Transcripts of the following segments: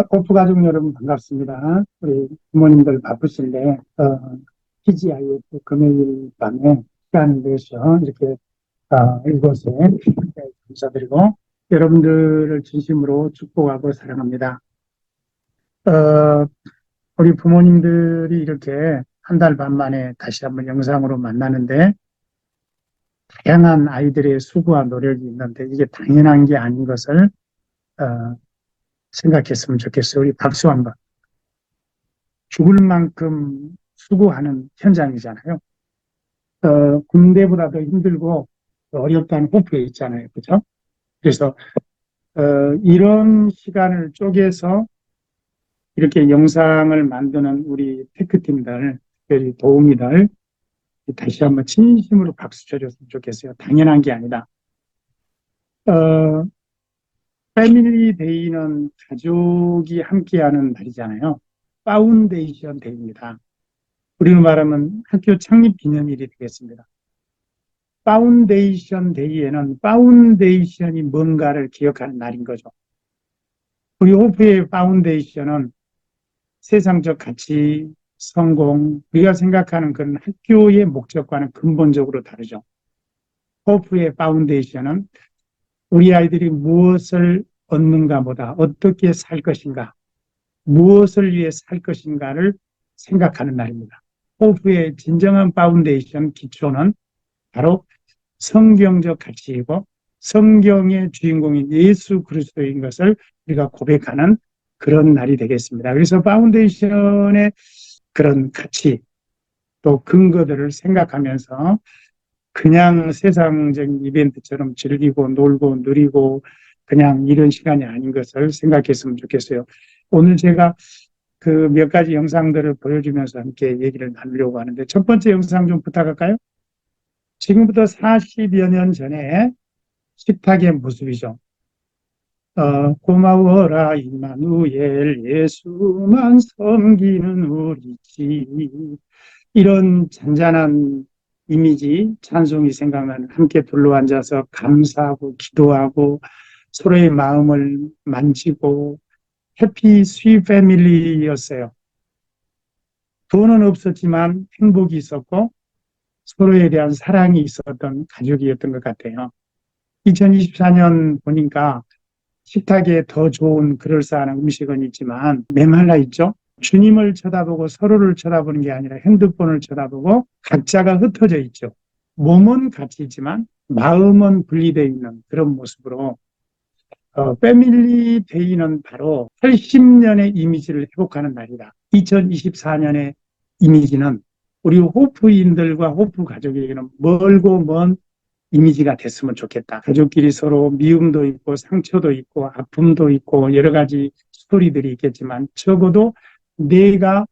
오프 가족 여러분 반갑습니다. 우리 부모님들 바쁘신데, TGIF 금요일 밤에 시간 내서 이렇게, 이곳에 감사드리고, 여러분들을 진심으로 축복하고 사랑합니다. 어, 우리 부모님들이 이렇게 한 달 반 만에 다시 한번 영상으로 만나는데, 다양한 아이들의 수고와 노력이 있는데, 이게 당연한 게 아닌 것을, 어, 생각했으면 좋겠어요. 우리 박수 한번. 죽을 만큼 수고하는 현장이잖아요. 군대보다 더 힘들고 어렵다는 호프에 있잖아요. 그죠? 그래서, 이런 시간을 쪼개서 이렇게 영상을 만드는 우리 테크팀들, 특별히 도우미들, 다시 한번 진심으로 박수 쳐줬으면 좋겠어요. 당연한 게 아니다. 어, 패밀리 데이는 가족이 함께하는 날이잖아요. 파운데이션 데이입니다. 우리로 말하면 학교 창립 기념일이 되겠습니다. 파운데이션 데이에는 파운데이션이 뭔가를 기억하는 날인 거죠. 우리 호프의 파운데이션은 세상적 가치, 성공, 우리가 생각하는 그런 학교의 목적과는 근본적으로 다르죠. 호프의 파운데이션은 우리 아이들이 무엇을 얻는가 보다 어떻게 살 것인가, 무엇을 위해 살 것인가를 생각하는 날입니다. 호프의 진정한 파운데이션 기초는 바로 성경적 가치이고 성경의 주인공인 예수 그리스도인 것을 우리가 고백하는 그런 날이 되겠습니다. 그래서 파운데이션의 그런 가치 또 근거들을 생각하면서 그냥 세상적인 이벤트처럼 즐기고 놀고 누리고 그냥 이런 시간이 아닌 것을 생각했으면 좋겠어요. 오늘 제가 그 몇 가지 영상들을 보여주면서 함께 얘기를 나누려고 하는데 첫 번째 영상 좀 부탁할까요? 지금부터 40여 년 전에 식탁의 모습이죠. 고마워라 임마누엘 예수만 섬기는 우리 집, 이런 잔잔한 이미지 찬송이 생각나는, 함께 둘러앉아서 감사하고 기도하고 서로의 마음을 만지고 해피 스윗 패밀리였어요. 돈은 없었지만 행복이 있었고 서로에 대한 사랑이 있었던 가족이었던 것 같아요. 2024년 보니까 식탁에 더 좋은 그럴싸한 음식은 있지만 메말라 있죠. 주님을 쳐다보고 서로를 쳐다보는 게 아니라 핸드폰을 쳐다보고 각자가 흩어져 있죠. 몸은 같이 있지만 마음은 분리되어 있는 그런 모습으로, 패밀리 데이는 바로 80년의 이미지를 회복하는 날이다. 2024년의 이미지는 우리 호프인들과 호프 가족에게는 멀고 먼 이미지가 됐으면 좋겠다. 가족끼리 서로 미움도 있고 상처도 있고 아픔도 있고 여러 가지 스토리들이 있겠지만 적어도 내가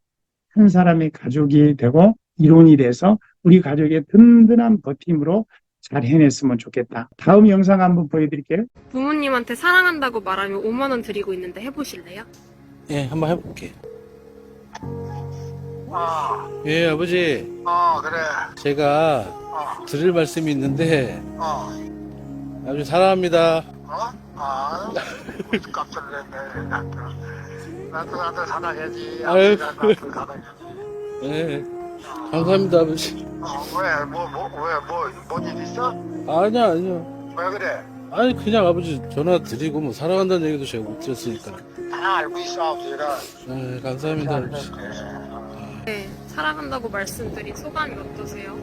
한 사람의 가족이 되고 일원이 돼서 우리 가족의 든든한 버팀으로 잘 해냈으면 좋겠다. 다음 영상 한번 보여드릴게요. 부모님한테 사랑한다고 말하면 5만 원 드리고 있는데 해보실래요? 예, 한번 해볼게. 어, 예, 아버지. 그래. 제가 어, 드릴 말씀이 있는데, 어, 아버지 사랑합니다. 깜짝 놀랐네. 나도 사랑해야지. 아유. 나도 사랑해야지. 예, 감사합니다, 아버지. 뭔 일 있어? 아니요. 왜 그래? 아니, 그냥 아버지 전화 드리고, 뭐, 사랑한다는 얘기도 제가 못 드렸으니까. 다 알고 있어, 아버지가. 예, 감사합니다, 아버지. 네, 사랑한다고 말씀드린 소감이 어떠세요?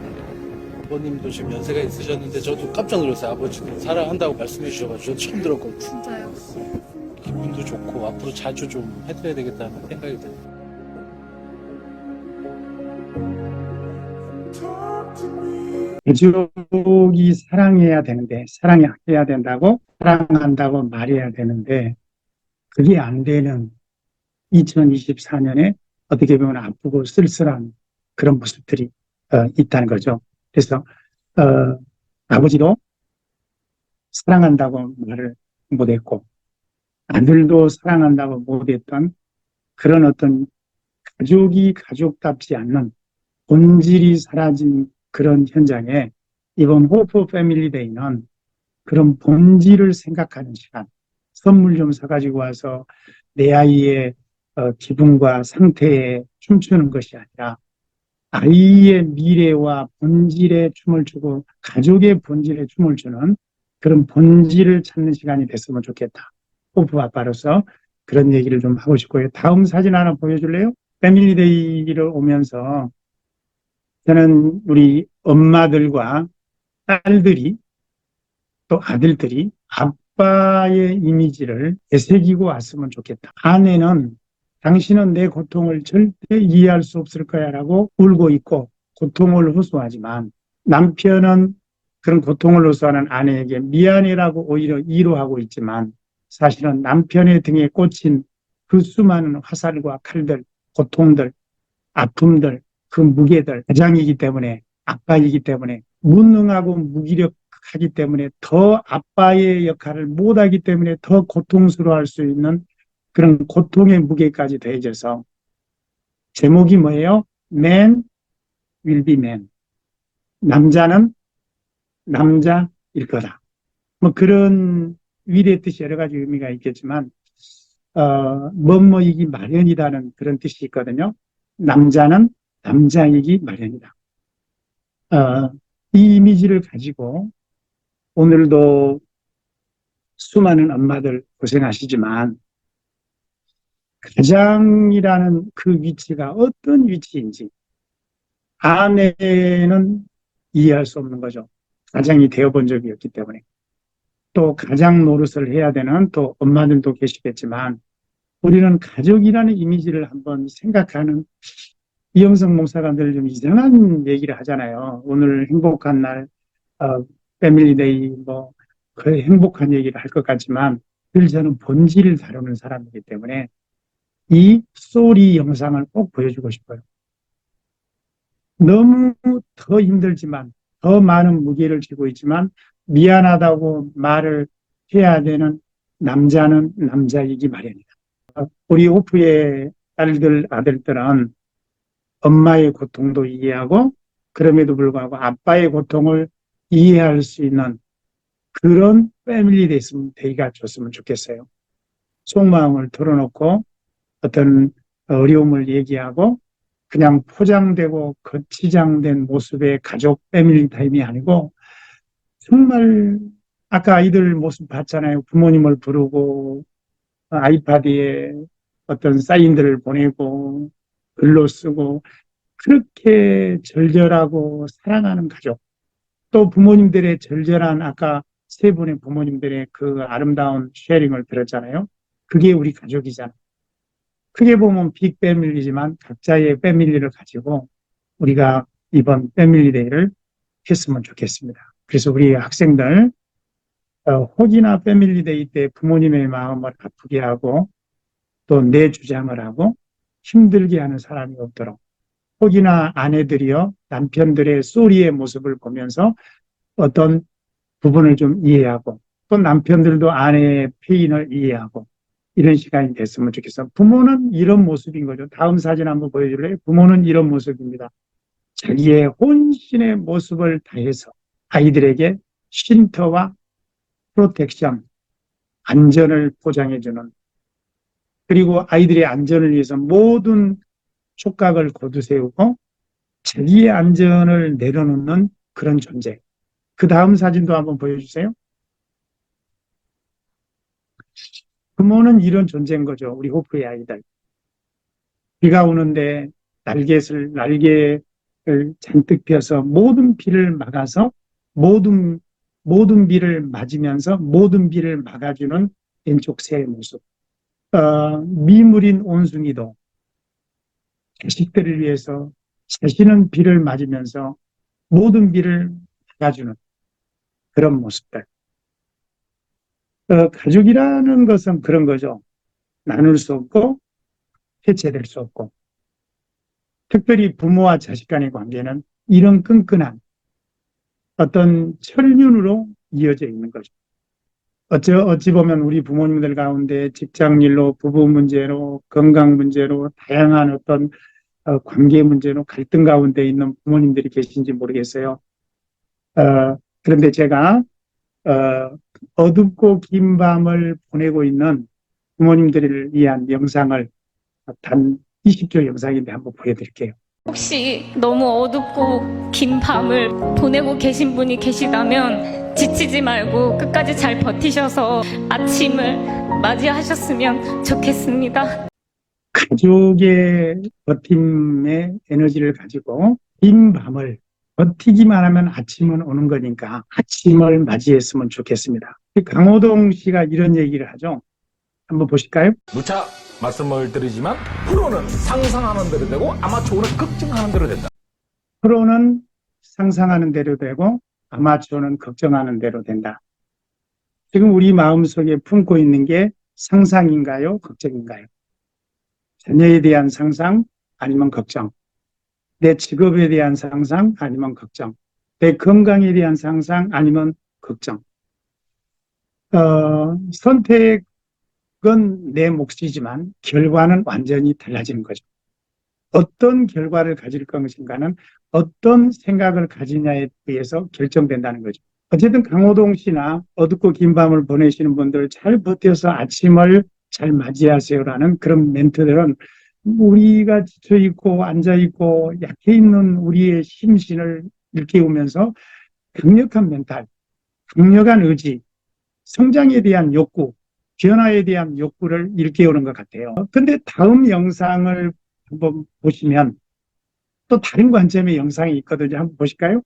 아버님도 지금 연세가 있으셨는데, 저도 깜짝 놀랐어요. 아버지도 사랑한다고 말씀해 주셔가지고, 저도 처음 들었거든요. 진짜요? 기분도 좋고, 앞으로 자주 좀 해드려야 되겠다는 생각이 들어요. 가족이 사랑해야 되는데, 사랑해야 된다고, 사랑한다고 말해야 되는데, 그게 안 되는 2024년에 어떻게 보면 아프고 쓸쓸한 그런 모습들이 있다는 거죠. 그래서 아버지도 사랑한다고 말을 못했고, 아들도 사랑한다고 못했던 그런 어떤 가족이 가족답지 않는 본질이 사라진 그런 현장에 이번 호프 패밀리 데이는 그런 본질을 생각하는 시간, 선물 좀 사가지고 와서 내 아이의 기분과 상태에 춤추는 것이 아니라 아이의 미래와 본질에 춤을 추고 가족의 본질에 춤을 추는 그런 본질을 찾는 시간이 됐으면 좋겠다. 호프 아빠로서 그런 얘기를 좀 하고 싶고요. 다음 사진 하나 보여줄래요? 패밀리데이를 오면서 저는 우리 엄마들과 딸들이 또 아들들이 아빠의 이미지를 되새기고 왔으면 좋겠다. 아내는 당신은 내 고통을 절대 이해할 수 없을 거야 라고 울고 있고 고통을 호소하지만 남편은 그런 고통을 호소하는 아내에게 미안해라고 오히려 위로하고 있지만 사실은 남편의 등에 꽂힌 그 수많은 화살과 칼들, 고통들, 아픔들, 그 무게들, 가장이기 때문에 아빠이기 때문에 무능하고 무기력하기 때문에 더 아빠의 역할을 못하기 때문에 더 고통스러워할 수 있는 그런 고통의 무게까지 더해져서 제목이 뭐예요? Man will be man. 남자는 남자일 거다. 뭐 그런 위대의 뜻이 여러 가지 의미가 있겠지만 뭐뭐이기 마련이라는 그런 뜻이 있거든요. 남자는 남자이기 마련이다. 이 이미지를 가지고 오늘도 수많은 엄마들 고생하시지만 가장이라는 그 위치가 어떤 위치인지 아내는 이해할 수 없는 거죠. 가장이 되어본 적이 없기 때문에. 또 가장 노릇을 해야 되는 또 엄마들도 계시겠지만 우리는 가족이라는 이미지를 한번 생각하는 이영성 목사가 늘 좀 이상한 얘기를 하잖아요. 오늘 행복한 날, 패밀리데이, 그 행복한 얘기를 할 것 같지만 늘 저는 본질을 다루는 사람이기 때문에 이 스토리 영상을 꼭 보여주고 싶어요. 너무 더 힘들지만 더 많은 무게를 쥐고 있지만 미안하다고 말을 해야 되는 남자는 남자이기 마련이다. 우리 오프의 딸들, 아들들은 엄마의 고통도 이해하고 그럼에도 불구하고 아빠의 고통을 이해할 수 있는 그런 패밀리 데이가 줬으면 좋겠어요. 속마음을 털어놓고 어떤 어려움을 얘기하고 그냥 포장되고 거치장된 모습의 가족 패밀리 타임이 아니고 정말 아까 아이들 모습 봤잖아요. 부모님을 부르고 아이파드에 어떤 사인들을 보내고 글로 쓰고 그렇게 절절하고 사랑하는 가족 또 부모님들의 절절한 아까 세 분의 부모님들의 그 아름다운 쉐어링을 들었잖아요. 그게 우리 가족이잖아요. 크게 보면 빅 패밀리지만 각자의 패밀리를 가지고 우리가 이번 패밀리데이를 했으면 좋겠습니다. 그래서 우리 학생들 혹이나 패밀리데이 때 부모님의 마음을 아프게 하고 또 내 주장을 하고 힘들게 하는 사람이 없도록 혹이나 아내들이요 남편들의 소리의 모습을 보면서 어떤 부분을 좀 이해하고 또 남편들도 아내의 페인을 이해하고 이런 시간이 됐으면 좋겠어요. 부모는 이런 모습인 거죠. 다음 사진 한번 보여줄래요? 부모는 이런 모습입니다. 자기의 혼신의 모습을 다해서 아이들에게 쉼터와 프로텍션, 안전을 보장해주는 그리고 아이들의 안전을 위해서 모든 촉각을 고두세우고 자기의 안전을 내려놓는 그런 존재. 그 다음 사진도 한번 보여주세요. 부모는 이런 존재인 거죠. 우리 호프의 아이들. 비가 오는데 날개를 잔뜩 펴서 모든 비를 막아서 모든 비를 맞으면서 모든 비를 막아주는 왼쪽 새의 모습. 미물인 온순이도 자식들을 위해서 자신은 비를 맞으면서 모든 비를 막아주는 그런 모습들. 가족이라는 것은 그런 거죠. 나눌 수 없고 해체될 수 없고 특별히 부모와 자식 간의 관계는 이런 끈끈한 어떤 철륜으로 이어져 있는 거죠. 어찌 보면 우리 부모님들 가운데 직장일로 부부 문제로 건강 문제로 다양한 어떤 관계 문제로 갈등 가운데 있는 부모님들이 계신지 모르겠어요. 그런데 제가 어둡고 긴 밤을 보내고 있는 부모님들을 위한 영상을 단 20초 영상인데 한번 보여드릴게요. 혹시 너무 어둡고 긴 밤을 보내고 계신 분이 계시다면 지치지 말고 끝까지 잘 버티셔서 아침을 맞이하셨으면 좋겠습니다. 가족의 버팀의 에너지를 가지고 긴 밤을 버티기만 하면 아침은 오는 거니까 아침을 맞이했으면 좋겠습니다. 강호동 씨가 이런 얘기를 하죠. 한번 보실까요? 누차 말씀을 드리지만 프로는 상상하는 대로 되고 아마추어는 걱정하는 대로 된다. 프로는 상상하는 대로 되고 아마추어는 걱정하는 대로 된다. 지금 우리 마음속에 품고 있는 게 상상인가요? 걱정인가요? 자녀에 대한 상상 아니면 걱정, 내 직업에 대한 상상 아니면 걱정, 내 건강에 대한 상상 아니면 걱정. 선택은 내 몫이지만 결과는 완전히 달라지는 거죠. 어떤 결과를 가질 것인가는 어떤 생각을 가지냐에 의해서 결정된다는 거죠. 어쨌든 강호동 씨나 어둡고 긴 밤을 보내시는 분들 잘 버텨서 아침을 잘 맞이하세요라는 그런 멘트들은 우리가 지쳐있고 앉아있고 약해 있는 우리의 심신을 일깨우면서 강력한 멘탈, 강력한 의지, 성장에 대한 욕구, 변화에 대한 욕구를 일깨우는 것 같아요. 근데 다음 영상을 한번 보시면 또 다른 관점의 영상이 있거든요. 한번 보실까요?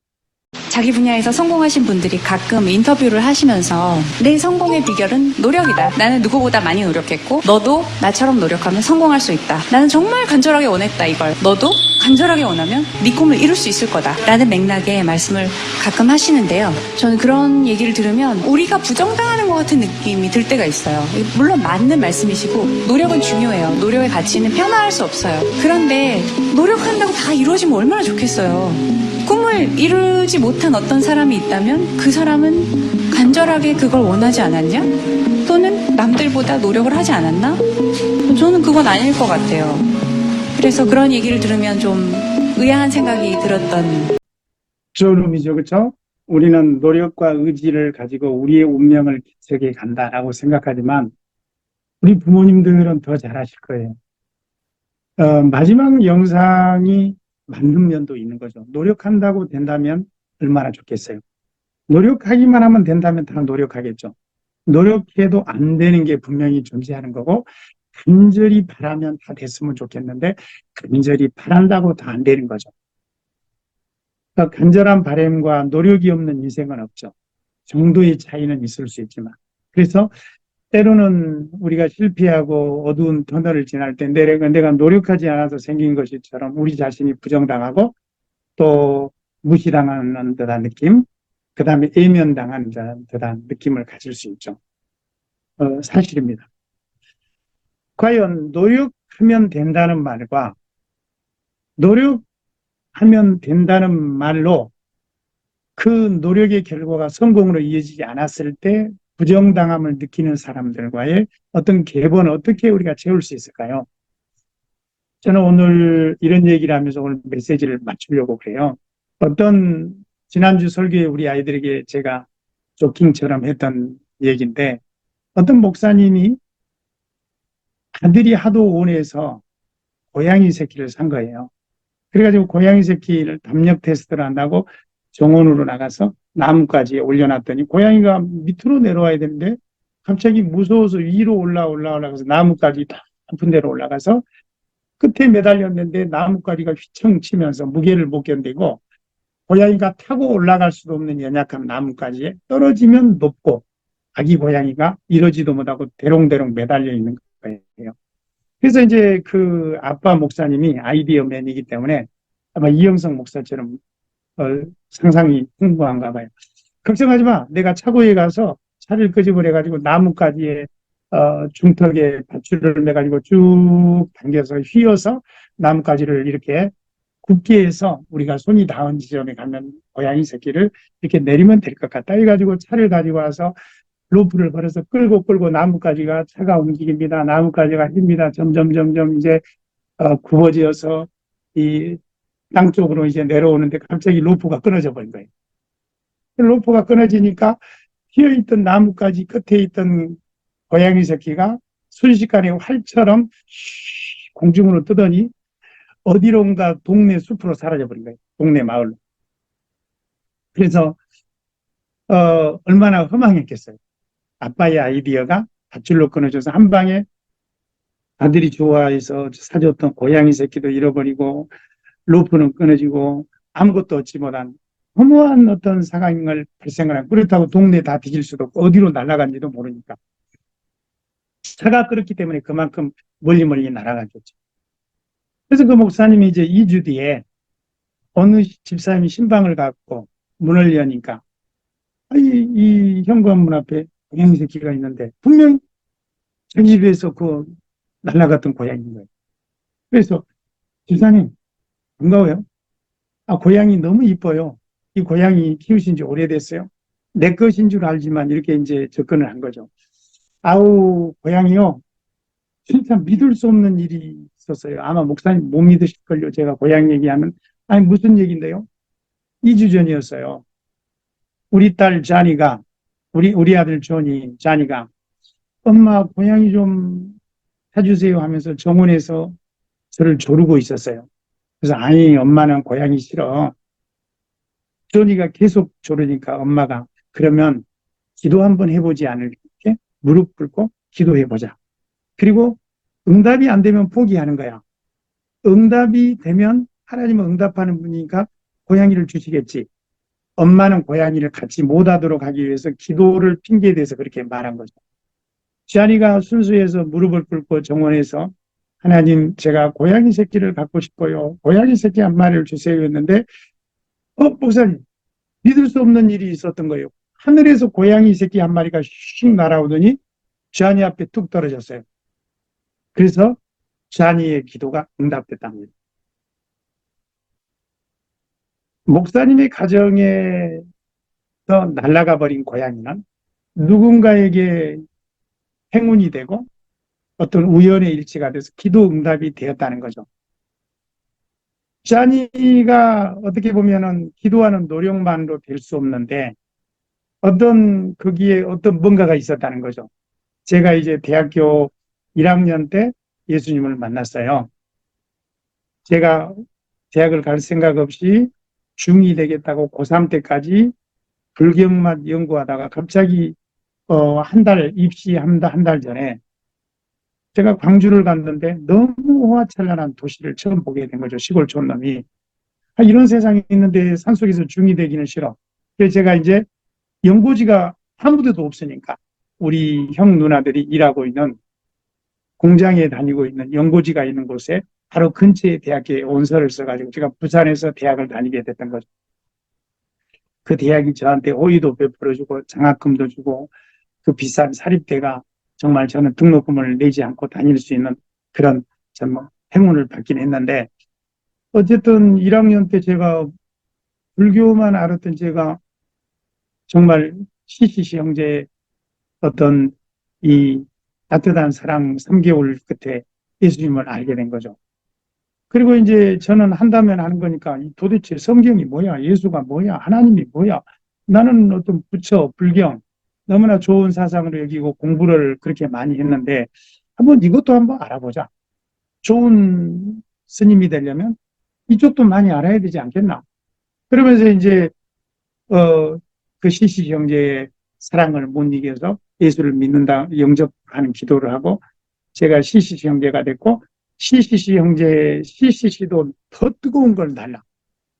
자기 분야에서 성공하신 분들이 가끔 인터뷰를 하시면서 내 성공의 비결은 노력이다. 나는 누구보다 많이 노력했고 너도 나처럼 노력하면 성공할 수 있다. 나는 정말 간절하게 원했다 이걸. 너도 간절하게 원하면 네 꿈을 이룰 수 있을 거다. 라는 맥락의 말씀을 가끔 하시는데요. 저는 그런 얘기를 들으면 우리가 부정당하는 것 같은 느낌이 들 때가 있어요. 물론 맞는 말씀이시고 노력은 중요해요. 노력의 가치는 편화할 수 없어요. 그런데 노력한다고 다 이루어지면 얼마나 좋겠어요. 꿈을 이루지 못한 어떤 사람이 있다면 그 사람은 간절하게 그걸 원하지 않았냐? 또는 남들보다 노력을 하지 않았나? 저는 그건 아닐 것 같아요. 그래서 그런 얘기를 들으면 좀 의아한 생각이 들었던. 좋은 의미죠. 그렇죠? 우리는 노력과 의지를 가지고 우리의 운명을 개척해 간다라고 생각하지만 우리 부모님들은 더 잘하실 거예요. 마지막 영상이 맞는 면도 있는 거죠. 노력한다고 된다면 얼마나 좋겠어요. 노력하기만 하면 된다면 다 노력하겠죠. 노력해도 안 되는 게 분명히 존재하는 거고 간절히 바라면 다 됐으면 좋겠는데 간절히 바란다고 다 안 되는 거죠. 그러니까 간절한 바람과 노력이 없는 인생은 없죠. 정도의 차이는 있을 수 있지만. 그래서 때로는 우리가 실패하고 어두운 터널을 지날 때 내가 노력하지 않아서 생긴 것이처럼 우리 자신이 부정당하고 또 무시당하는 듯한 느낌, 그 다음에 외면당하는 듯한 느낌을 가질 수 있죠. 사실입니다. 과연 노력하면 된다는 말과 노력하면 된다는 말로 그 노력의 결과가 성공으로 이어지지 않았을 때 부정당함을 느끼는 사람들과의 어떤 갭은 어떻게 우리가 채울 수 있을까요? 저는 오늘 이런 얘기를 하면서 오늘 메시지를 맞추려고 그래요. 어떤 지난주 설교에 우리 아이들에게 제가 조킹처럼 했던 얘기인데 어떤 목사님이 아들이 하도 원해서 고양이 새끼를 산 거예요. 그래가지고 고양이 새끼를 담력 테스트를 한다고 정원으로 나가서 나무까지 올려놨더니 고양이가 밑으로 내려와야 되는데 갑자기 무서워서 위로 올라가서 나무까지 다 높은 데로 올라가서 끝에 매달렸는데 나무까지가 휘청 치면서 무게를 못 견디고 고양이가 타고 올라갈 수도 없는 연약한 나무까지에 떨어지면 높고 아기 고양이가 이러지도 못하고 대롱대롱 매달려 있는 거예요. 그래서 이제 그 아빠 목사님이 아이디어맨이기 때문에 아마 이영성 목사처럼 상상이 풍부한가 봐요. 걱정하지 마. 내가 차고에 가서 차를 끄집어내가지고 나무까지의 중턱에 밧줄을 매가지고 쭉 당겨서 휘어서 나무까지를 이렇게 굳게 해서 우리가 손이 닿은 지점에 가면 고양이 새끼를 이렇게 내리면 될 것 같다 해가지고 차를 가지고 와서 로프를 걸어서 끌고 나무까지가 차가 움직입니다. 나무까지가 힙니다. 점점 이제 굽어지어서 이 땅 쪽으로 이제 내려오는데 갑자기 로프가 끊어져 버린 거예요. 로프가 끊어지니까 피어있던 나뭇가지 끝에 있던 고양이 새끼가 순식간에 활처럼 공중으로 뜨더니 어디론가 동네 숲으로 사라져버린 거예요. 동네 마을로. 그래서 얼마나 허망했겠어요. 아빠의 아이디어가 밧줄로 끊어져서 한 방에 아들이 좋아해서 사줬던 고양이 새끼도 잃어버리고 로프는 끊어지고 아무것도 얻지 못한 허무한 어떤 상황을 발생을 하고, 그렇다고 동네 다 뒤질 수도 없고 어디로 날아간지도 모르니까. 차가 그렇기 때문에 그만큼 멀리 날아가겠죠. 그래서 그 목사님이 이제 2주 뒤에 어느 집사님이 신방을 갖고 문을 여니까 이 현관문 앞에 고양이 새끼가 있는데 분명 자기 집에서 그 날아갔던 고양이인 거예요. 그래서 집사님 반가워요. 고양이 너무 이뻐요. 이 고양이 키우신 지 오래됐어요. 내 것인 줄 알지만 이렇게 이제 접근을 한 거죠. 아우, 고양이요. 진짜 믿을 수 없는 일이 있었어요. 아마 목사님 못 믿으실걸요. 제가 고양이 얘기하면. 아니, 무슨 얘기인데요? 2주 전이었어요. 우리 딸 자니가, 우리 아들 자니가, 엄마, 고양이 좀 사주세요 하면서 정원에서 저를 조르고 있었어요. 그래서, 아니, 엄마는 고양이 싫어. 조니가 계속 조르니까 엄마가, 그러면 기도 한번 해보지 않을게? 무릎 꿇고 기도해보자. 그리고 응답이 안 되면 포기하는 거야. 응답이 되면 하나님은 응답하는 분이니까 고양이를 주시겠지. 엄마는 고양이를 갖지 못하도록 하기 위해서 기도를 핑계에 대서 그렇게 말한 거죠. 지안이가 순수해서 무릎을 꿇고 정원에서 하나님, 제가 고양이 새끼를 갖고 싶어요. 고양이 새끼 한 마리를 주세요 했는데, 목사님, 믿을 수 없는 일이 있었던 거예요. 하늘에서 고양이 새끼 한 마리가 슉 날아오더니 지안이 앞에 뚝 떨어졌어요. 그래서 지안이의 기도가 응답됐답니다. 목사님의 가정에서 날아가 버린 고양이는 누군가에게 행운이 되고 어떤 우연의 일치가 돼서 기도 응답이 되었다는 거죠. 지안이가 어떻게 보면은 기도하는 노력만으로 될 수 없는데 거기에 어떤 뭔가가 있었다는 거죠. 제가 이제 대학교 1학년 때 예수님을 만났어요. 제가 대학을 갈 생각 없이 중2 되겠다고 고3 때까지 불경만 연구하다가 갑자기 입시 한 달 전에 제가 광주를 갔는데 너무 호화찬란한 도시를 처음 보게 된 거죠. 시골 촌놈이. 이런 세상이 있는데 산속에서 중2 되기는 싫어. 그래서 제가 이제 연고지가 아무데도 없으니까 우리 형 누나들이 일하고 있는 공장에 다니고 있는 연고지가 있는 곳에 바로 근처에 대학에 온서를 써가지고 제가 부산에서 대학을 다니게 됐던 거죠. 그 대학이 저한테 호의도 베풀어주고 장학금도 주고 그 비싼 사립대가 정말 저는 등록금을 내지 않고 다닐 수 있는 그런 정말 행운을 받긴 했는데, 어쨌든 1학년 때 제가 불교만 알았던 제가 정말 CCC 형제의 어떤 이 따뜻한 사랑 3개월 끝에 예수님을 알게 된 거죠. 그리고 이제 저는 한다면 하는 거니까 도대체 성경이 뭐야? 예수가 뭐야? 하나님이 뭐야? 나는 어떤 부처, 불경 너무나 좋은 사상으로 여기고 공부를 그렇게 많이 했는데 이것도 한번 알아보자. 좋은 스님이 되려면 이쪽도 많이 알아야 되지 않겠나? 그러면서 이제 그 CCC 형제의 사랑을 못 이겨서 예수를 믿는다, 영접하는 기도를 하고 제가 CCC 형제가 됐고, CCC도 더 뜨거운 걸 달라.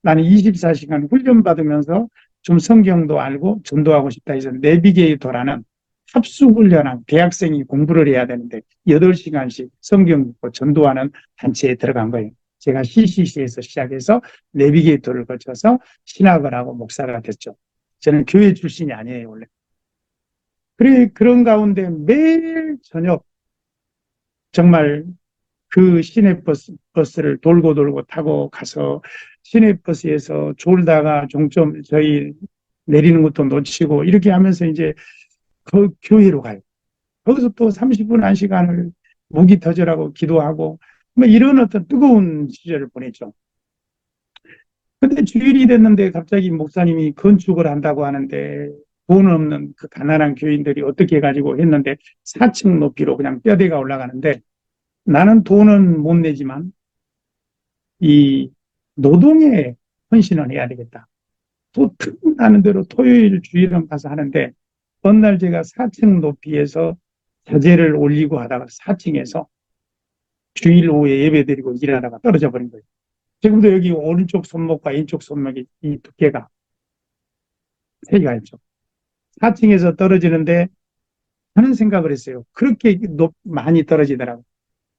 나는 24시간 훈련받으면서 좀 성경도 알고 전도하고 싶다 해서 내비게이터라는 합숙훈련한 대학생이 공부를 해야 되는데 8시간씩 성경 읽고 전도하는 단체에 들어간 거예요. 제가 CCC에서 시작해서 내비게이터를 거쳐서 신학을 하고 목사가 됐죠. 저는 교회 출신이 아니에요, 원래. 그런 가운데 매일 저녁 정말 그 시내버스를 돌고 타고 가서 시내버스에서 졸다가 종점 저희 내리는 것도 놓치고 이렇게 하면서 이제 그 교회로 가요. 거기서 또 30분, 1시간을 무기 터져라고 기도하고 이런 어떤 뜨거운 시절을 보냈죠. 근데 주일이 됐는데 갑자기 목사님이 건축을 한다고 하는데 돈 없는 그 가난한 교인들이 어떻게 해가지고 했는데 4층 높이로 그냥 뼈대가 올라가는데 나는 돈은 못 내지만 이 노동에 헌신을 해야 되겠다. 또 틈나는 대로 토요일 주일은 가서 하는데 어느 날 제가 4층 높이에서 자재를 올리고 하다가 4층에서 주일 오후에 예배드리고 일하다가 떨어져 버린 거예요. 지금도 여기 오른쪽 손목과 왼쪽 손목이 이 두께가 차이가 있죠. 4층에서 떨어지는데 하는 생각을 했어요. 그렇게 많이 떨어지더라고요.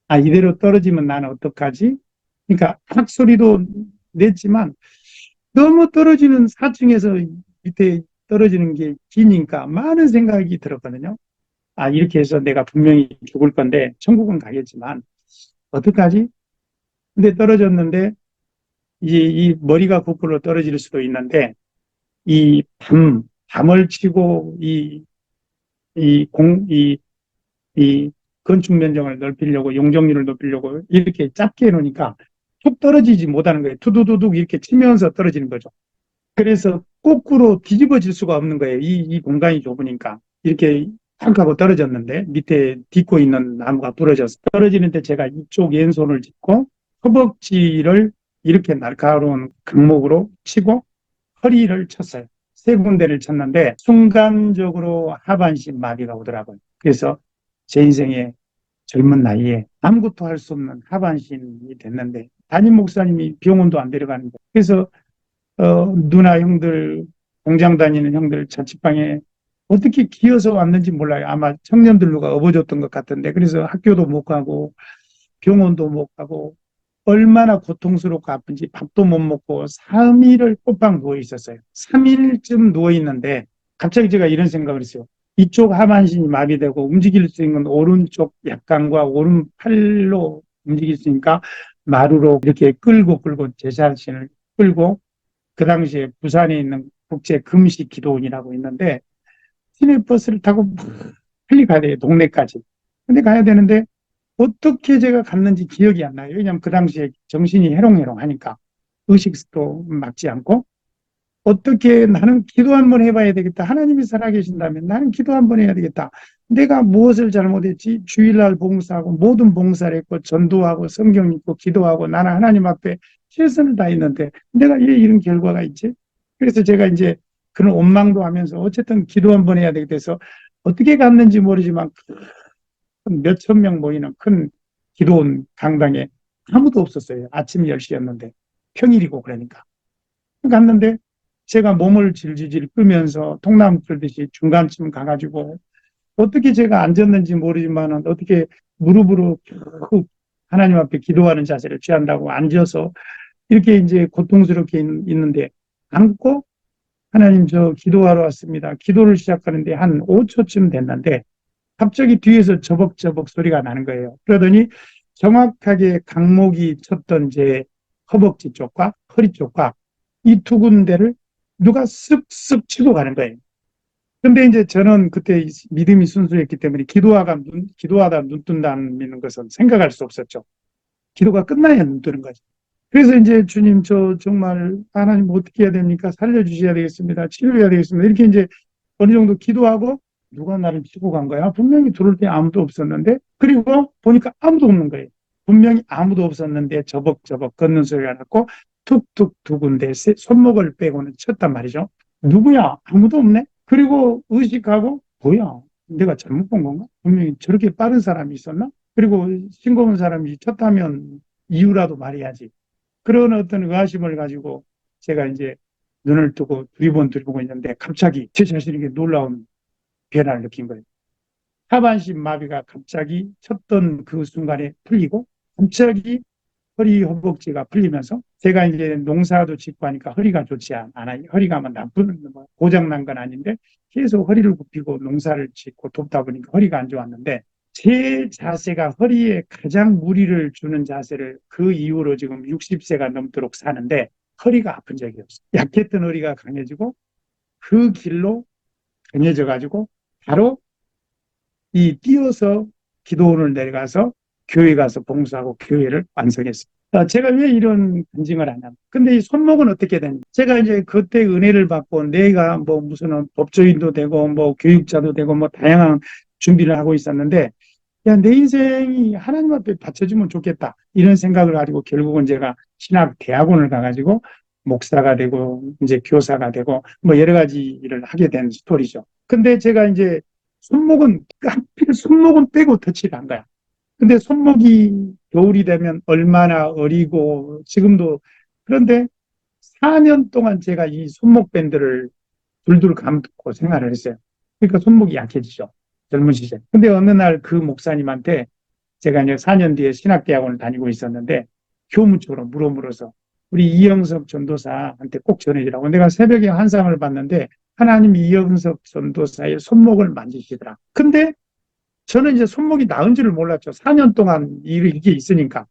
아, 이대로 떨어지면 나는 어떡하지? 그러니까 학 소리도 냈지만 너무 떨어지는 4층에서 밑에 떨어지는 게 기니까 많은 생각이 들었거든요. 아, 이렇게 해서 내가 분명히 죽을 건데 천국은 가겠지만 어떡하지? 근데 떨어졌는데 이 머리가 거꾸로 떨어질 수도 있는데 담을 치고 이 건축 면적을 넓히려고 용적률을 높이려고 이렇게 짧게 해놓으니까 툭 떨어지지 못하는 거예요. 투두두둑 이렇게 치면서 떨어지는 거죠. 그래서 거꾸로 뒤집어질 수가 없는 거예요. 이 공간이 좁으니까 이렇게 탁 하고 떨어졌는데 밑에 딛고 있는 나무가 부러져서 떨어지는데 제가 이쪽 왼손을 짚고 허벅지를 이렇게 날카로운 강목으로 치고 허리를 쳤어요. 세 군데를 쳤는데 순간적으로 하반신 마비가 오더라고요. 그래서 제 인생의 젊은 나이에 아무것도 할 수 없는 하반신이 됐는데 담임 목사님이 병원도 안 데려가는 거예요. 그래서 누나 형들, 공장 다니는 형들 자취방에 어떻게 기어서 왔는지 몰라요. 아마 청년들 누가 업어줬던 것 같은데 그래서 학교도 못 가고 병원도 못 가고 얼마나 고통스럽고 아픈지 밥도 못 먹고 3일을 꼬박 누워 있었어요. 3일쯤 누워 있는데 갑자기 제가 이런 생각을 했어요. 이쪽 하반신이 마비되고 움직일 수 있는 오른쪽 약간과 오른팔로 움직일 수 있으니까 마루로 이렇게 끌고 제 자신을 끌고 그 당시에 부산에 있는 국제 금식 기도원이라고 있는데 시내버스를 타고 빨리 가야 돼요. 동네까지. 근데 가야 되는데 어떻게 제가 갔는지 기억이 안 나요. 왜냐하면 그 당시에 정신이 해롱해롱하니까 의식도 맞지 않고 어떻게 나는 기도 한번 해봐야 되겠다. 하나님이 살아계신다면 나는 기도 한번 해야 되겠다. 내가 무엇을 잘못했지? 주일날 봉사하고 모든 봉사를 했고 전도하고 성경 읽고 기도하고 나는 하나님 앞에 최선을 다했는데 내가 왜 이런 결과가 있지? 그래서 제가 이제 그런 원망도 하면서 어쨌든 기도 한번 해야 되겠다 해서 어떻게 갔는지 모르지만 몇천 명 모이는 큰 기도원 강당에 아무도 없었어요. 아침 10시였는데 평일이고 그러니까 갔는데 제가 몸을 질질질 끌면서 통나무 끌듯이 중간쯤 가가지고 어떻게 제가 앉았는지 모르지만 어떻게 무릎으로 쭉 하나님 앞에 기도하는 자세를 취한다고 앉아서 이렇게 이제 고통스럽게 있는데 앉고 하나님 저 기도하러 왔습니다. 기도를 시작하는데 한 5초쯤 됐는데 갑자기 뒤에서 저벅저벅 소리가 나는 거예요. 그러더니 정확하게 강목이 쳤던 제 허벅지 쪽과 허리 쪽과 이 두 군데를 누가 쓱쓱 치고 가는 거예요. 근데 이제 저는 그때 믿음이 순수했기 때문에 기도하다 눈 뜬다는 것은 생각할 수 없었죠. 기도가 끝나야 눈 뜨는 거죠. 그래서 이제 주님 저 정말 하나님 어떻게 해야 됩니까? 살려주셔야 되겠습니다. 치료해야 되겠습니다. 이렇게 이제 어느 정도 기도하고 누가 나를 치고 간 거야? 분명히 들어올 때 아무도 없었는데 그리고 보니까 아무도 없는 거예요. 분명히 아무도 없었는데 저벅저벅 걷는 소리가 났고 툭툭 두 군데 손목을 빼고는 쳤단 말이죠. 누구야? 아무도 없네? 그리고 의식하고 뭐야? 내가 잘못 본 건가? 분명히 저렇게 빠른 사람이 있었나? 그리고 싱거운 사람이 쳤다면 이유라도 말해야지. 그런 어떤 의아심을 가지고 제가 이제 눈을 뜨고 두리번 들고 있는데 갑자기 제 자신에게 놀라운 변화를 느낀 거예요. 하반신 마비가 갑자기 쳤던 그 순간에 풀리고 갑자기 허리 허벅지가 풀리면서 제가 이제 농사도 짓고 하니까 허리가 좋지 않아요. 허리가 나쁜 고장난 건 아닌데 계속 허리를 굽히고 농사를 짓고 돕다 보니까 허리가 안 좋았는데 제 자세가 허리에 가장 무리를 주는 자세를 그 이후로 지금 60세가 넘도록 사는데 허리가 아픈 적이 없어요. 약했던 허리가 강해지고 그 길로 강해져 가지고 바로 이 뛰어서 기도원을 내려가서 교회 가서 봉사하고 교회를 완성했어요. 제가 왜 이런 간증을 하냐. 근데 이 손목은 어떻게 되냐. 제가 이제 그때 은혜를 받고 내가 뭐 무슨 법조인도 되고 뭐 교육자도 되고 뭐 다양한 준비를 하고 있었는데 야, 내 인생이 하나님 앞에 바쳐주면 좋겠다. 이런 생각을 가지고 결국은 제가 신학 대학원을 가가지고 목사가 되고 이제 교사가 되고 뭐 여러 가지 일을 하게 된 스토리죠. 근데 제가 이제 손목은 하필 손목은 빼고 터치를 한 거야. 근데 손목이 겨울이 되면 얼마나 어리고 지금도 그런데 4년 동안 제가 이 손목 밴드를 둘둘 감고 생활을 했어요. 그러니까 손목이 약해지죠. 젊은 시절. 근데 어느 날 그 목사님한테 제가 이제 4년 뒤에 신학대학원을 다니고 있었는데 교무처로 물어물어서 우리 이영석 전도사한테 꼭 전해주라고. 내가 새벽에 환상을 봤는데 하나님이 이영석 전도사의 손목을 만지시더라. 근데 저는 이제 손목이 나은 줄을 몰랐죠. 4년 동안 이게 있으니까.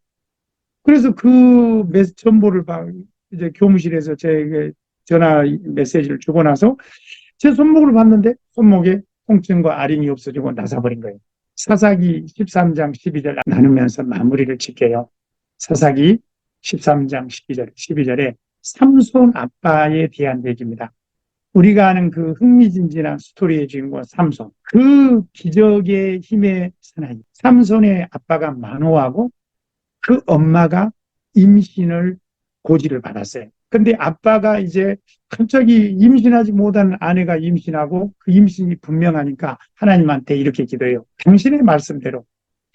그래서 그 정보를 이제 교무실에서 제게 전화 메시지를 주고 나서 제 손목을 봤는데 손목에 통증과 아림이 없어지고 나서버린 거예요. 사사기 13장 12절 나누면서 마무리를 짓게요. 사사기 13장 12절에 삼손 아빠에 대한 얘기입니다. 우리가 아는 그 흥미진진한 스토리의 주인공 삼손. 그 기적의 힘의 사나이. 삼손의 아빠가 만호하고 그 엄마가 임신을 고지를 받았어요. 근데 아빠가 이제 갑자기 임신하지 못한 아내가 임신하고 그 임신이 분명하니까 하나님한테 이렇게 기도해요. 당신의 말씀대로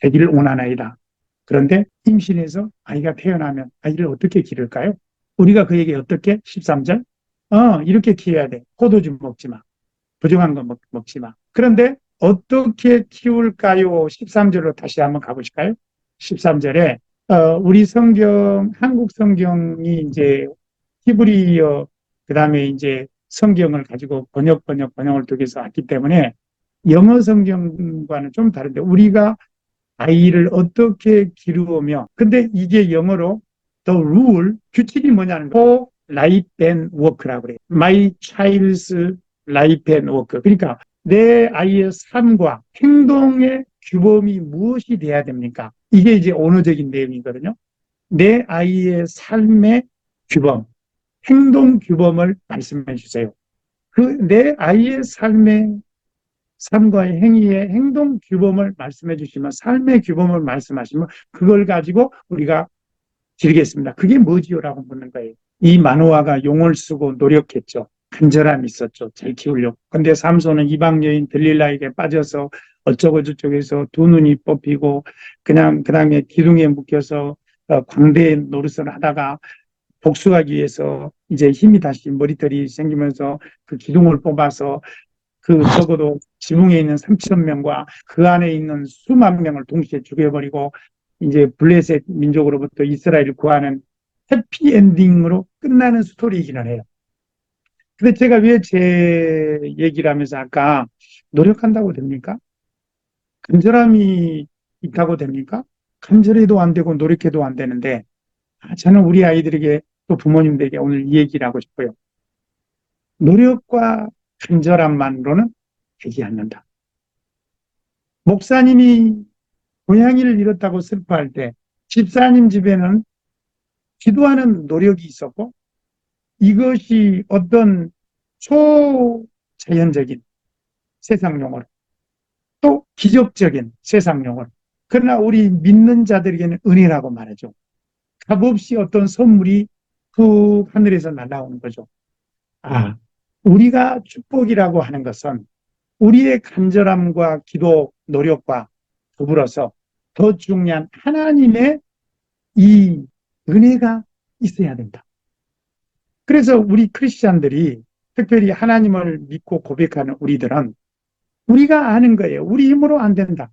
되기를 원하나이다. 그런데 임신해서 아이가 태어나면 아이를 어떻게 기를까요? 우리가 그에게 어떻게? 13절? 이렇게 키워야 돼. 포도주 먹지 마. 부정한 거 먹지 마. 그런데 어떻게 키울까요? 13절로 다시 한번 가보실까요? 13절에 우리 성경, 한국 성경이 이제 히브리어, 그 다음에 이제 성경을 가지고 번역을 통해서 왔기 때문에 영어 성경과는 좀 다른데 우리가 아이를 어떻게 기르며, 근데 이게 영어로 the rule, 규칙이 뭐냐는 거, life and work라고 그래요. My child's life and work. 그러니까 내 아이의 삶과 행동의 규범이 무엇이 돼야 됩니까? 이게 이제 언어적인 내용이거든요. 내 아이의 삶의 규범, 행동 규범을 말씀해 주세요. 내 아이의 삶과의 행위의 행동 규범을 말씀해 주시면, 삶의 규범을 말씀하시면 그걸 가지고 우리가 기르겠습니다. 그게 뭐지요라고 묻는 거예요. 이 마노아가 용을 쓰고 노력했죠. 간절함이 있었죠. 잘 키우려고. 근데 삼손은 이방 여인 들릴라에게 빠져서 어쩌고 저쩌고 해서 두 눈이 뽑히고 그냥 그 다음에 기둥에 묶여서 광대 노릇을 하다가 복수하기 위해서 이제 힘이 다시 머리털이 생기면서 그 기둥을 뽑아서 그 적어도 지붕에 있는 3,000명과 그 안에 있는 수만 명을 동시에 죽여버리고 이제 블레셋 민족으로부터 이스라엘을 구하는 해피엔딩으로 끝나는 스토리이기는 해요. 근데 제가 왜 제 얘기를 하면서 아까 노력한다고 됩니까? 간절함이 있다고 됩니까? 간절해도 안 되고 노력해도 안 되는데 저는 우리 아이들에게 또 부모님들에게 오늘 이 얘기를 하고 싶어요. 노력과 간절함만으로는 되지 않는다. 목사님이 고양이를 잃었다고 슬퍼할 때 집사님 집에는 기도하는 노력이 있었고 이것이 어떤 초자연적인 세상 용어로 또 기적적인 세상 용어로, 그러나 우리 믿는 자들에게는 은혜라고 말하죠. 값없이 어떤 선물이 그 하늘에서 날아오는 거죠. 우리가 축복이라고 하는 것은 우리의 간절함과 기도 노력과 더불어서 더 중요한 하나님의 이 은혜가 있어야 된다. 그래서 우리 크리스찬들이 특별히 하나님을 믿고 고백하는 우리들은 우리가 아는 거예요. 우리 힘으로 안 된다.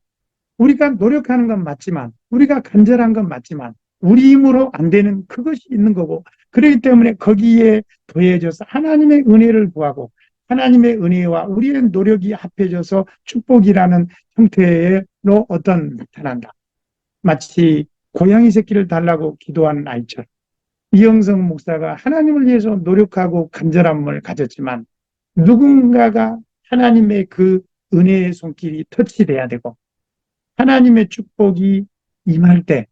우리가 노력하는 건 맞지만, 우리가 간절한 건 맞지만 우리 힘으로 안 되는 그것이 있는 거고, 그렇기 때문에 거기에 더해져서 하나님의 은혜를 구하고 하나님의 은혜와 우리의 노력이 합해져서 축복이라는 형태로 나타난다. 마치 고양이 새끼를 달라고 기도하는 아이처럼 이영석 목사가 하나님을 위해서 노력하고 간절함을 가졌지만 누군가가 하나님의 그 은혜의 손길이 터치돼야 되고 하나님의 축복이 임할 때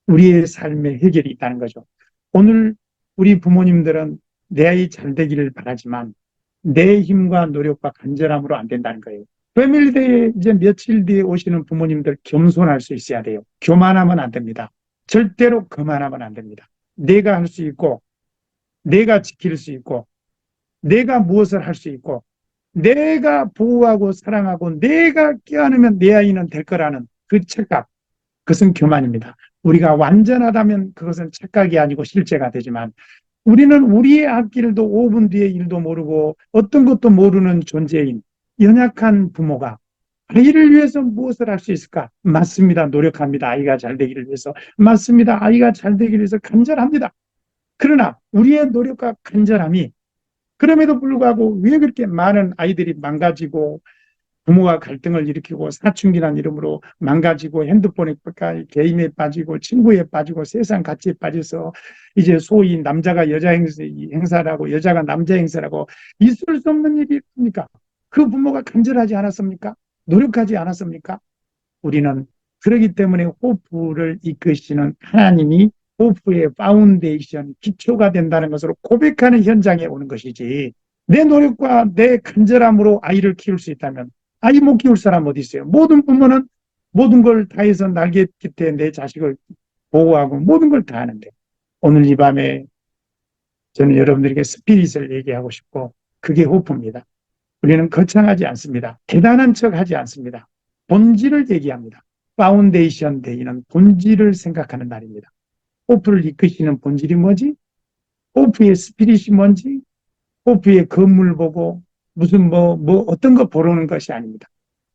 우리의 삶의 해결이 있다는 거죠. 오늘 우리 부모님들은 내 아이 잘 되기를 바라지만 내 힘과 노력과 간절함으로 안 된다는 거예요. 패밀리데이에 이제 며칠 뒤에 오시는 부모님들 겸손할 수 있어야 돼요. 교만하면 안 됩니다. 절대로 거만하면 안 됩니다. 내가 할 수 있고, 내가 지킬 수 있고, 내가 무엇을 할 수 있고, 내가 보호하고 사랑하고 내가 껴안으면 내 아이는 될 거라는 그 착각, 그것은 교만입니다. 우리가 완전하다면 그것은 착각이 아니고 실제가 되지만 우리는 우리의 앞길도 5분 뒤에 일도 모르고 어떤 것도 모르는 존재인 연약한 부모가 아이를 위해서 무엇을 할 수 있을까? 맞습니다. 노력합니다. 아이가 잘 되기를 위해서. 맞습니다. 아이가 잘 되기를 위해서 간절합니다. 그러나 우리의 노력과 간절함이 그럼에도 불구하고 왜 그렇게 많은 아이들이 망가지고 부모와 갈등을 일으키고 사춘기란 이름으로 망가지고 핸드폰에 게임에 빠지고 친구에 빠지고 세상 가치에 빠져서 이제 소위 남자가 여자 행사라고 여자가 남자 행사라고 있을 수 없는 일이 있습니까? 그 부모가 간절하지 않았습니까? 노력하지 않았습니까? 우리는 그러기 때문에 호프를 이끄시는 하나님이 호프의 파운데이션, 기초가 된다는 것으로 고백하는 현장에 오는 것이지 내 노력과 내 간절함으로 아이를 키울 수 있다면 아이 못 키울 사람 어디 있어요? 모든 부모는 모든 걸 다해서 날개 깃에 내 자식을 보호하고 모든 걸 다 하는데 오늘 이 밤에 저는 여러분들에게 스피릿을 얘기하고 싶고 그게 호프입니다. 우리는 거창하지 않습니다. 대단한 척 하지 않습니다. 본질을 얘기합니다. 파운데이션 데이는 본질을 생각하는 날입니다. 호프를 이끄시는 본질이 뭐지? 호프의 스피릿이 뭔지? 호프의 건물 보고 무슨 어떤 거 보러는 것이 아닙니다.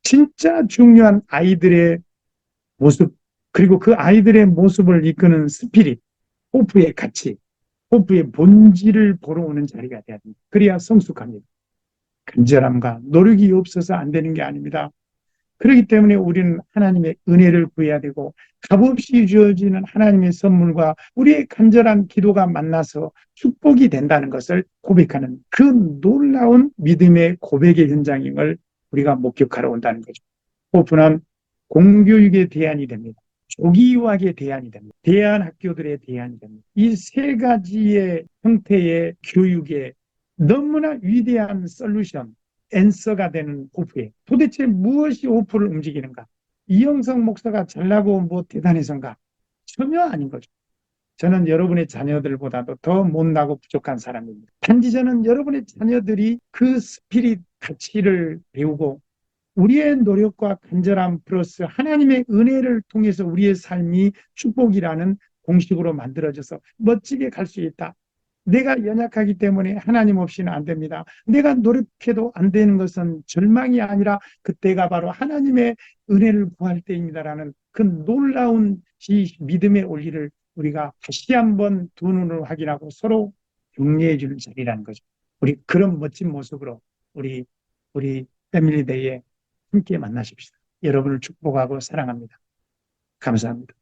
진짜 중요한 아이들의 모습, 그리고 그 아이들의 모습을 이끄는 스피릿, 호프의 가치, 호프의 본질을 보러 오는 자리가 돼야 됩니다. 그래야 성숙합니다. 간절함과 노력이 없어서 안 되는 게 아닙니다. 그렇기 때문에 우리는 하나님의 은혜를 구해야 되고 값없이 주어지는 하나님의 선물과 우리의 간절한 기도가 만나서 축복이 된다는 것을 고백하는 그 놀라운 믿음의 고백의 현장임을 우리가 목격하러 온다는 거죠. 호프는 공교육의 대안이 됩니다. 조기유학의 대안이 됩니다. 대안학교들의 대안이 됩니다. 이 세 가지의 형태의 교육에 너무나 위대한 솔루션, 앤서가 되는 호프에 도대체 무엇이 호프를 움직이는가? 이영성 목사가 잘나고 뭐 대단해서인가? 전혀 아닌 거죠. 저는 여러분의 자녀들보다도 더 못나고 부족한 사람입니다. 단지 저는 여러분의 자녀들이 그 스피릿 가치를 배우고 우리의 노력과 간절함 플러스 하나님의 은혜를 통해서 우리의 삶이 축복이라는 공식으로 만들어져서 멋지게 갈 수 있다. 내가 연약하기 때문에 하나님 없이는 안 됩니다. 내가 노력해도 안 되는 것은 절망이 아니라 그때가 바로 하나님의 은혜를 구할 때입니다라는 그 놀라운 믿음의 원리를 우리가 다시 한번 두 눈으로 확인하고 서로 격려해 주는 자리라는 거죠. 우리 그런 멋진 모습으로 우리 패밀리데이에 함께 만나십시다. 여러분을 축복하고 사랑합니다. 감사합니다.